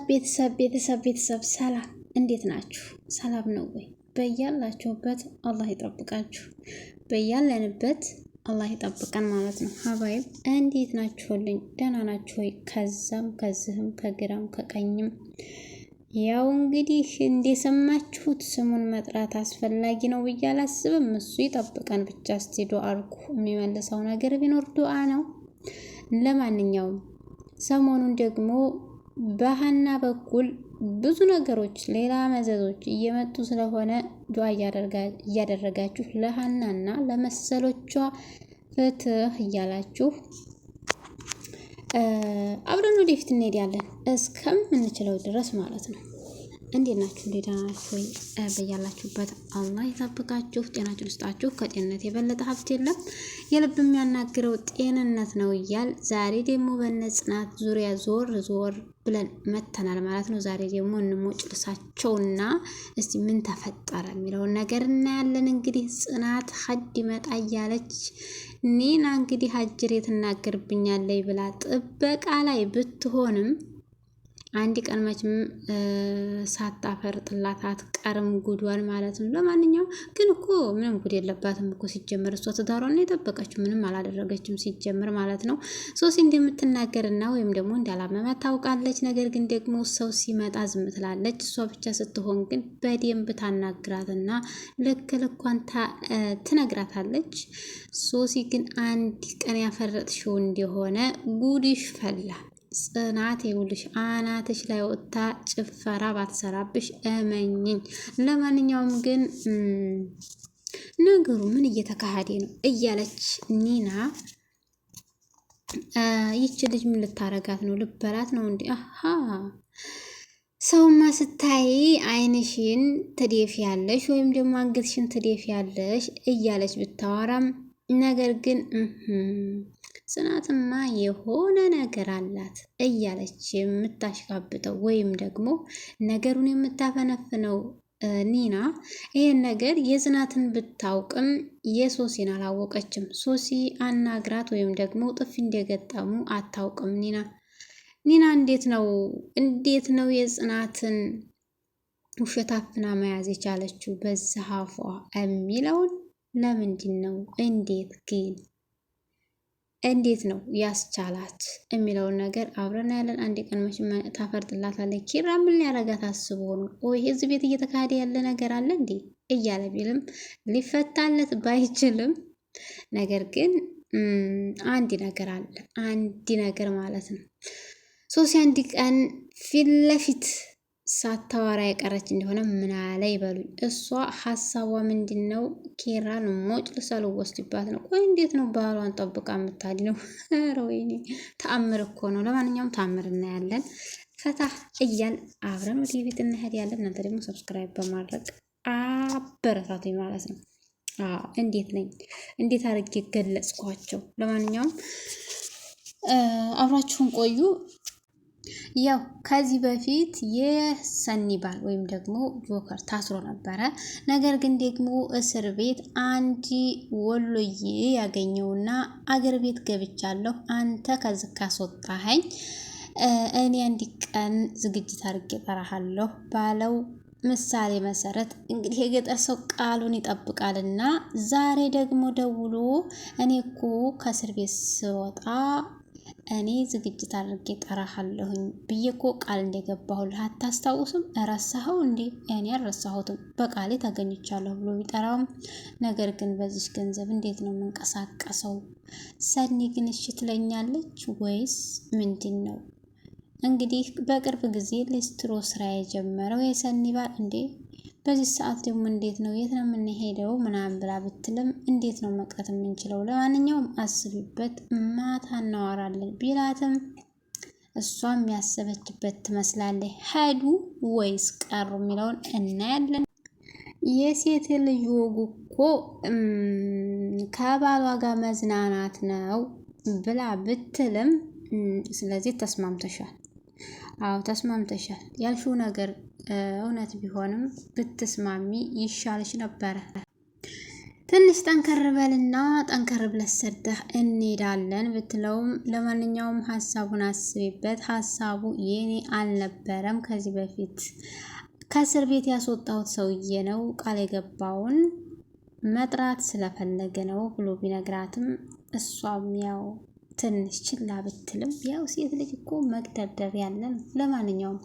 ቤተሰብ ሰላም እንዴት ናችሁ? ሰላም ነው ወይ? በያላችሁበት አላህ ይጠብቃችሁ። በያለንበት አላህ ይጠብቀን ማለት ነው። ሀባይብ እንዴት ናችሁልኝ? ደህና ናችሁ ወይ? ከዛም ከዚህም ከግራም ከቀኝም ያው እንግዲህ እንደሰማችሁት ስሙን መጥራት አስፈላጊ ነው ብዬ አላስብም። እሱ ይጠብቀን ብቻ። እስቲ ዱአ አድርጉ። የሚመልሰው ነገር ቢኖር ዱአ ነው። ለማንኛውም ሰሞኑን ደግሞ በሀና በኩል ብዙ ነገሮች ሌላ መዘዞች እየመጡ ስለሆነ ዱአ እያደረጋችሁ ለሀናና ለመሰሎቿ ፍትህ እያላችሁ አብረን ወደፊት እንሄዳለን እስከምንችለው ድረስ ማለት ነው። እንዴት ናችሁ? እንዴት ናችሁ ወይ? በያላችሁበት አላህ ይጠብቃችሁ፣ ጤናችሁን ይስጣችሁ። ከጤንነት የበለጠ ሀብት የለም። የልብ የሚያናግረው ጤንነት ነው እያል ዛሬ ደግሞ በነጽናት ዙሪያ ዞር ብለን መተናል ማለት ነው። ዛሬ ደግሞ እንሞጭ ልሳቸውና እስቲ ምን ተፈጠረ የሚለውን ነገር እናያለን። እንግዲህ ጽናት ሀድ ይመጣ እያለች ኒና እንግዲህ ሀጅሬ ትናገርብኛለች ብላ ጥበቃ ላይ ብትሆንም አንድ ቀን መቼም ሳታፈርጥላት አትቀርም ጉዷን ማለት ነው። ለማንኛውም ግን እኮ ምንም ጉድ የለባትም እኮ ሲጀመር። እሷ ትዳሯን የጠበቀችው ምንም አላደረገችም ሲጀመር ማለት ነው። ሶሲ እንደምትናገርና ወይም ደግሞ እንዳላመማት ታውቃለች። ነገር ግን ደግሞ ሰው ሲመጣ ዝም ትላለች። እሷ ብቻ ስትሆን ግን በደንብ ታናግራትና ልክ ልኳን ትነግራታለች። ሶሲ ግን አንድ ቀን ያፈረጥሽው እንደሆነ ጉድሽ ፈላ። ጽናት ይውልሽ አናትሽ ላይ ወጣ ጭፈራ ባትሰራብሽ እመኝኝ። ለማንኛውም ግን ነገሩ ምን እየተካሄደ ነው እያለች ኒና ይቺ ልጅ ምን ልታረጋት ነው? ልበላት ነው እንዴ? አሃ ሰውማ ስታይ አይንሽን ትደፊያለሽ ወይም ደግሞ አንገትሽን ትደፊያለሽ እያለች ብታወራም ነገር ግን ጽናትማ የሆነ ነገር አላት እያለች የምታሽቃብጠው ወይም ደግሞ ነገሩን የምታፈነፍነው ኒና ይሄን ነገር የጽናትን ብታውቅም የሶሲን አላወቀችም። ሶሲ አናግራት ወይም ደግሞ ጥፊ እንደገጠሙ አታውቅም። ኒና እንዴት ነው የጽናትን ውሸት አፍና መያዝ የቻለችው በዛ አፏ የሚለውን ለምንድን ነው እንዴት ነው ያስቻላት የሚለውን ነገር አብረን ያለን። አንድ ቀን መቼም ታፈርጥላታለች። ኪራ ምን ሊያረጋት አስቦ ነው? ወይ እዚህ ቤት እየተካሄደ ያለ ነገር አለ እንዴ እያለ ቢልም ሊፈታለት ባይችልም ነገር ግን አንድ ነገር አለ። አንድ ነገር ማለት ነው ሶሲ አንድ ቀን ፊት ለፊት ሳታወራ የቀረች እንደሆነ ምን አለ ይበሉኝ። እሷ ሀሳቧ ምንድነው? ኪራን ሞጭ ልሰልወስድባት ነው። ቆይ እንዴት ነው ባህሏን ጠብቃ የምታዲ ነው? ኧረ ወይኔ ተአምር እኮ ነው። ለማንኛውም ተአምር እናያለን። ፈታ እያል አብረን ወደ ቤት እንሄድ ያለን። እናንተ ደግሞ ሰብስክራይብ በማድረግ አበረታቱኝ ማለት ነው። እንዴት አድርጌ ገለጽኳቸው? ለማንኛውም አብራችሁን ቆዩ። ያው ከዚህ በፊት የሰኒ ባል ወይም ደግሞ ጆከር ታስሮ ነበረ። ነገር ግን ደግሞ እስር ቤት አንድ ወሎዬ ያገኘውና አገር ቤት ገብቻለሁ አንተ ከዚህ ካስወጣኸኝ እኔ አንድ ቀን ዝግጅት አድርጌ እጠራሃለሁ ባለው ምሳሌ መሰረት እንግዲህ የገጠር ሰው ቃሉን ይጠብቃልና ዛሬ ደግሞ ደውሎ እኔ እኮ ከእስር ቤት ስወጣ እኔ ዝግጅት አድርጌ ጠራሃለሁኝ ብዬ እኮ ቃል እንደገባሁልህ አታስታውስም? ረሳኸው እንዴ? እኔ አልረሳሁትም፣ በቃሌ ተገኝቻለሁ ብሎ ቢጠራውም ነገር ግን በዚህ ገንዘብ እንዴት ነው የምንቀሳቀሰው? ሰኒ ግን እሺ ትለኛለች ወይስ ምንድን ነው? እንግዲህ በቅርብ ጊዜ ሊስትሮ ስራ የጀመረው የሰኒ ባል እንዴ በዚህ ሰዓት ደግሞ እንዴት ነው የት ነው የምንሄደው ምናምን ብላ ብትልም እንዴት ነው መቅረት የምንችለው? ለማንኛውም አስቢበት፣ ማታ እናወራለን ቢላትም እሷም ያሰበችበት ትመስላለች። ሄዱ ወይስ ቀሩ የሚለውን እናያለን። የሴት ልጅ ወጉ እኮ ከባሏ ጋር መዝናናት ነው ብላ ብትልም ስለዚህ ተስማምተሻል። አዎ ተስማምተሻል። ያልሽው ነገር እውነት ቢሆንም ብትስማሚ ይሻልሽ ነበረ። ትንሽ ጠንከር በልና ጠንከር ብለህ ሰርተህ እንሄዳለን ብትለውም ለማንኛውም ሀሳቡን አስቤበት፣ ሀሳቡ የኔ አልነበረም። ከዚህ በፊት ከእስር ቤት ያስወጣሁት ሰውዬ ነው ቃል የገባውን መጥራት ስለፈለገ ነው ብሎ ቢነግራትም እሷም ያው ትንሽ ችላ ብትልም ያው ሴት ልጅ እኮ መግደርደር ያለ ነው። ለማንኛውም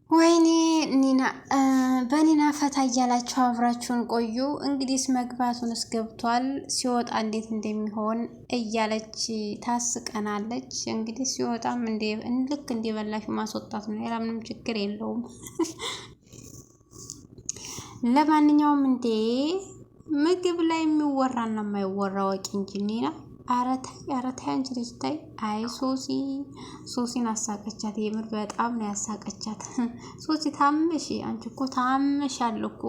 ወይኔ ኒና በኒና ፈታ እያላችሁ አብራችሁን ቆዩ። እንግዲህስ መግባቱንስ ገብቷል፣ ሲወጣ እንዴት እንደሚሆን እያለች ታስቀናለች። እንግዲህ ሲወጣም ልክ እንደበላሽ ማስወጣት ነው፣ ሌላ ምንም ችግር የለውም። ለማንኛውም ምግብ ላይ የሚወራና የማይወራ ወቂ እንጂ ኒና አረታይ አንቺ ልጅ ታይ። አይ ሶሲን አሳቀቻት። የምር በጣም ነው ያሳቀቻት። ሶሲ ታመሽ፣ አንቺ እኮ ታመሻል እኮ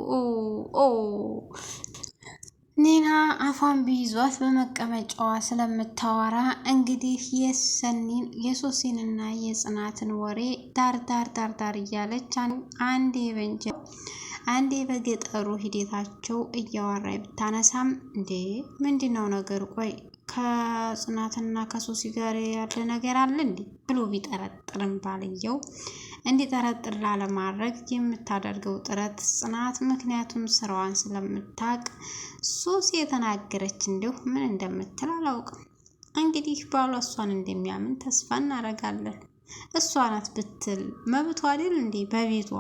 ኒና አፏን ቢይዟት በመቀመጫዋ ስለምታወራ እንግዲህ የሶሲንና የጽናትን ወሬ ዳር እያለች አንዴ በገጠሩ ሂደታቸው እያወራይ ብታነሳም ምንድነው ነገር? ቆይ ከጽናትና ከሶሲ ጋር ያለ ነገር አለ ብሎ ቢጠረጥርም ባልየው እንዲጠረጥር ላለማድረግ የምታደርገው ጥረት ጽናት፣ ምክንያቱም ስራዋን ስለምታውቅ ሶሲ የተናገረች ምን እንደምትል አላውቅም። እንግዲህ ባሏ እሷን እንደሚያምን ተስፋ እናደርጋለን። እሷ ናት ብትል መብቷ አይደል በቤቷ።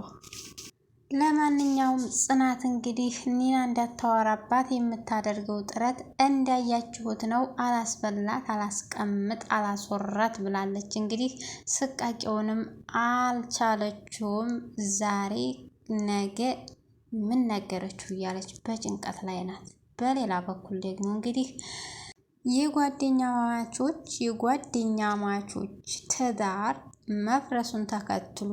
ለማንኛውም ጽናት እንግዲህ ኒና እንዳታወራባት የምታደርገው ጥረት እንዳያችሁት ነው። አላስበላት፣ አላስቀምጥ፣ አላስወራት ብላለች። እንግዲህ ስቃቂውንም አልቻለችውም። ዛሬ ነገ ምን ነገረችው እያለች በጭንቀት ላይ ናት። በሌላ በኩል ደግሞ እንግዲህ የጓደኛ ማቾች ትዳር መፍረሱን ተከትሎ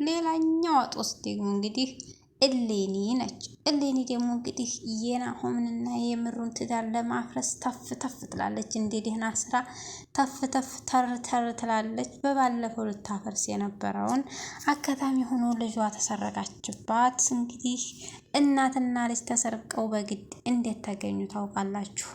ሌላኛው አጦስ ደግሞ እንግዲህ እሌኒ ነች። እሌኒ ደግሞ እንግዲህ የናሆምንና የምሩን ትዳር ለማፍረስ ተፍ ትላለች። እንደ ደህና ስራ ተፍ ተር ትላለች። በባለፈው ልታፈርስ የነበረውን አጋጣሚ ሆኖ ልጇ ተሰረቃችባት። እንግዲህ እናትና ልጅ ተሰርቀው በግድ እንዴት ተገኙ ታውቃላችሁ?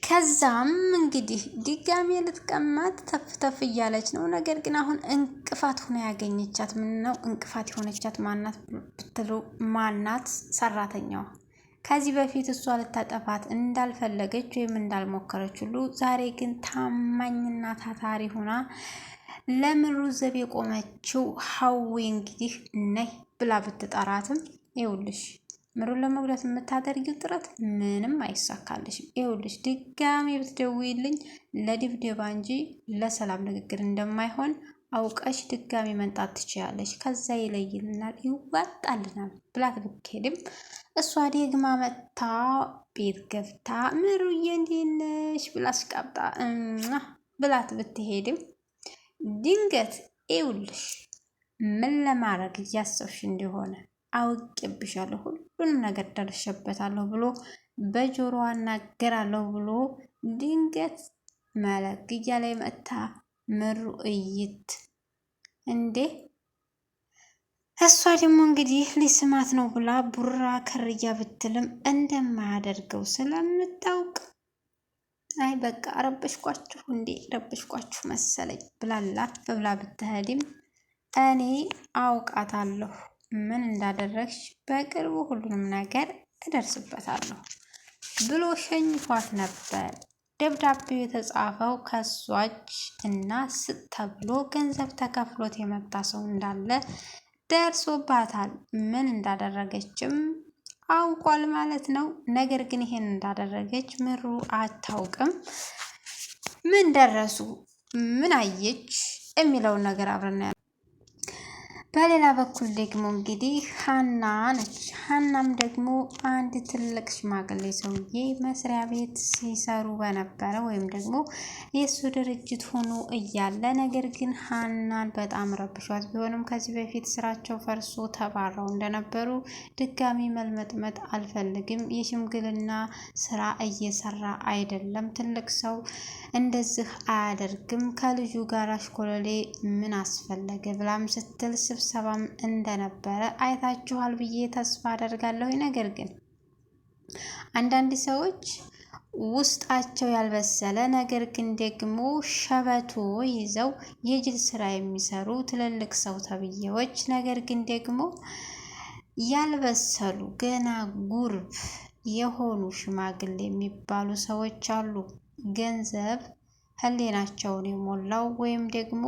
ከዛም እንግዲህ ድጋሜ ልትቀማት ተፍ እያለች ነው። ነገር ግን አሁን እንቅፋት ሆነ ያገኘቻት ነው እንቅፋት የሆነቻት ማናት ብትሉ ማናት? ሰራተኛዋ። ከዚህ በፊት እሷ ልታጠፋት እንዳልፈለገች ወይም እንዳልሞከረች ሁሉ ዛሬ ግን ታማኝና ታታሪ ሆና ለምሩ ዘብ የቆመችው ሀዊ እንግዲህ ነይ ብላ ብትጠራትም ይኸውልሽ ምሩን ለመጉዳት የምታደርጊው ጥረት ምንም አይሳካልሽም። ይኸውልሽ ድጋሜ ብትደውይልኝ ለድብደባ እንጂ ለሰላም ንግግር እንደማይሆን አውቀሽ ድጋሜ መንጣት ትችያለሽ። ከዛ ይለይልናል፣ ይዋጣልናል ብላት ብትሄድም እሷ ደግማ መታ ቤት ገብታ ምሩዬ እንዴት ነሽ ብላ አስቀብጣ ብላት ብትሄድም ድንገት ይኸውልሽ ምን ለማድረግ እያሰብሽ እንደሆነ አውቄብሻለሁ፣ ሁሉንም ነገር ደርሼበታለሁ ብሎ በጆሮዋ እናገራለሁ ብሎ ድንገት መለክ እያለ መታ ምሩ እይት እሷ ደግሞ እንግዲህ ሊስማት ነው ብላ ቡራ ከርያ ብትልም እንደማያደርገው ስለምታውቅ አይ በቃ ረበሽኳችሁ መሰለኝ ብላላት ብላ ብትሄድም እኔ አውቃታለሁ ምን እንዳደረግሽ በቅርቡ ሁሉንም ነገር እደርስበታለሁ ብሎ ሸኝቷት ነበር። ደብዳቤው የተጻፈው ከሷች እና ተብሎ ገንዘብ ተከፍሎት የመጣ ሰው እንዳለ ደርሶባታል። ምን እንዳደረገችም አውቋል ማለት ነው። ነገር ግን ይሄን እንዳደረገች ምሩ አታውቅም። ምን ደረሱ፣ ምን አየች የሚለውን ነገር አብረና በሌላ በኩል ደግሞ እንግዲህ ሀና ነች። ሀናም ደግሞ አንድ ትልቅ ሽማግሌ ሰውዬ መስሪያ ቤት ሲሰሩ በነበረ ወይም ደግሞ የእሱ ድርጅት ሆኖ እያለ ነገር ግን ሀናን በጣም ረብሿት ቢሆንም ከዚህ በፊት ስራቸው ፈርሶ ተባረው እንደነበሩ ድጋሚ መልመጥመጥ አልፈልግም፣ የሽምግልና ስራ እየሰራ አይደለም፣ ትልቅ ሰው እንደዚህ አያደርግም ከልጁ ጋር አሽኮለሌ ምን አስፈለገ ብላም ስትል ስብሰባም እንደነበረ አይታችኋል ብዬ ተስፋ አደርጋለሁ። ነገር ግን አንዳንድ ሰዎች ውስጣቸው ያልበሰለ ነገር ግን ደግሞ ሸበቶ ይዘው የጅል ስራ የሚሰሩ ትልልቅ ሰው ተብዬዎች ነገር ግን ደግሞ ያልበሰሉ ገና ጉርብ የሆኑ ሽማግሌ የሚባሉ ሰዎች አሉ። ገንዘብ ህሊናቸውን የሞላው ወይም ደግሞ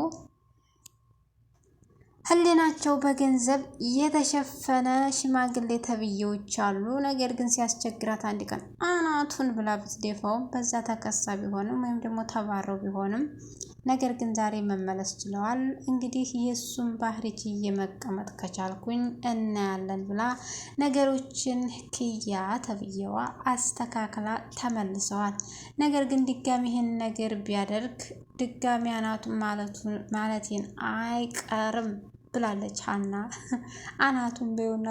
ህሊናቸው በገንዘብ የተሸፈነ ሽማግሌ ተብዬዎች አሉ። ነገር ግን ሲያስቸግራት አንድ ቀን አናቱን ብላ ብትደፋውም በዛ ተከሳ ቢሆንም ወይም ደግሞ ተባረው ቢሆንም ነገር ግን ዛሬ መመለስ ችለዋል። እንግዲህ የእሱን ባህሪ ችዬ መቀመጥ ከቻልኩኝ እናያለን ብላ ነገሮችን ኪያ ተብዬዋ አስተካክላ ተመልሰዋል። ነገር ግን ድጋሚ ይህን ነገር ቢያደርግ ድጋሚ አናቱን ማለቴን አይቀርም ብላለች ሀና። አናቱን በይውና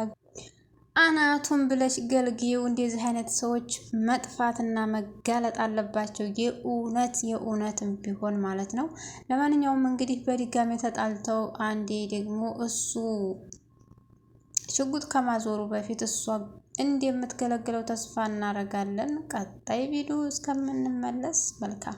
አናቱን ብለሽ ገልጊው። እንደዚህ አይነት ሰዎች መጥፋትና መጋለጥ አለባቸው፣ የእውነትም ቢሆን ማለት ነው። ለማንኛውም እንግዲህ በድጋሚ ተጣልተው አንዴ ደግሞ እሱ ሽጉጥ ከማዞሩ በፊት እሷ እንደምትገለግለው ተስፋ እናደርጋለን። ቀጣይ ቪዲዮ እስከምንመለስ መልካም